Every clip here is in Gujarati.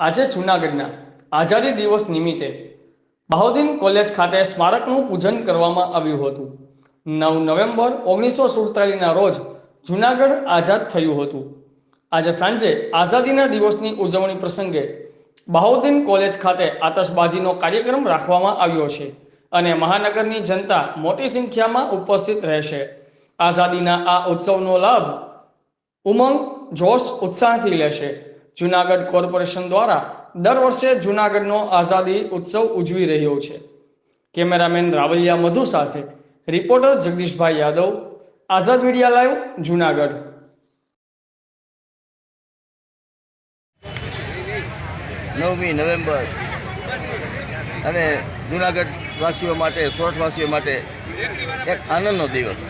આજે જૂનાગઢના આઝાદી દિવસ નિમિત્તે બહાઉદ્દીન કોલેજ ખાતે સ્મારકનું પૂજન કરવામાં આવ્યું હતું। 9 નવેમ્બર 1947ના રોજ જૂનાગઢ આઝાદ થયું હતું। આજે સાંજે આઝાદીના દિવસની ઉજવણી પ્રસંગે બહાઉદ્દીન કોલેજ ખાતે આતશબાજીનો કાર્યક્રમ રાખવામાં આવ્યો છે અને મહાનગરની જનતા મોટી સંખ્યામાં ઉપસ્થિત રહેશે। આઝાદીના આ ઉત્સવનો લાભ ઉમંગ જોશ ઉત્સાહથી લેશે। જૂનાગઢ કોર્પોરેશન દ્વારા દર વર્ષે જૂનાગઢનો આઝાદી ઉત્સવ ઉજવી રહ્યો છે। કેમેરામેન રાવલિયા મધુ સાથે રિપોર્ટર જગદીશભાઈ યાદવ, આઝાદ મીડિયા લાઈવ, જૂનાગઢ। 9મી નવેમ્બર અને જૂનાગઢ વાસીઓ માટે, સોરઠવાસીઓ માટે એક આનંદનો દિવસ।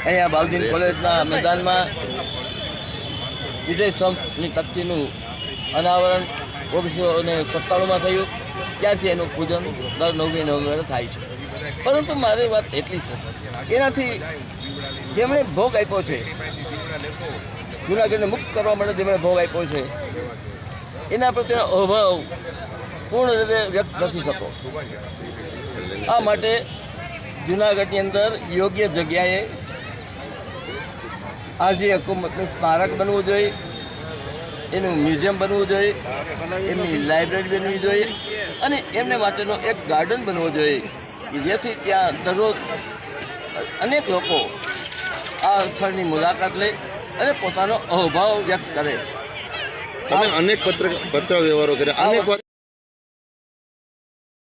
અહીંયા બહાઉદ્દીન કોલેજના મેદાનમાં વિજય સ્તંભની તકતીનું અનાવરણ 1997માં થયું। ત્યારથી એનું પૂજન દર 9મી નવેમ્બરે થાય છે। પરંતુ મારી વાત એટલી છે, એનાથી જેમણે ભોગ આપ્યો છે, જૂનાગઢને મુક્ત કરવા માટે જેમણે ભોગ આપ્યો છે, એના પ્રત્યેનો અભાવ પૂર્ણ રીતે વ્યક્ત નથી થતો। આ માટે જૂનાગઢની અંદર યોગ્ય જગ્યાએ આજી હકુમતનું સ્મારક બનવું જોઈએ, એનું મ્યુઝિયમ બનવું જોઈએ, એમની લાઇબ્રેરી બનવી જોઈએ અને એમને માટેનો એક ગાર્ડન બનવો જોઈએ કે જેથી ત્યાં દરરોજ અનેક લોકો આ સ્થળની મુલાકાત લે અને પોતાનો અભાવ વ્યક્ત કરે। તમે અનેક પત્ર વ્યવહારો કર્યા, અનેક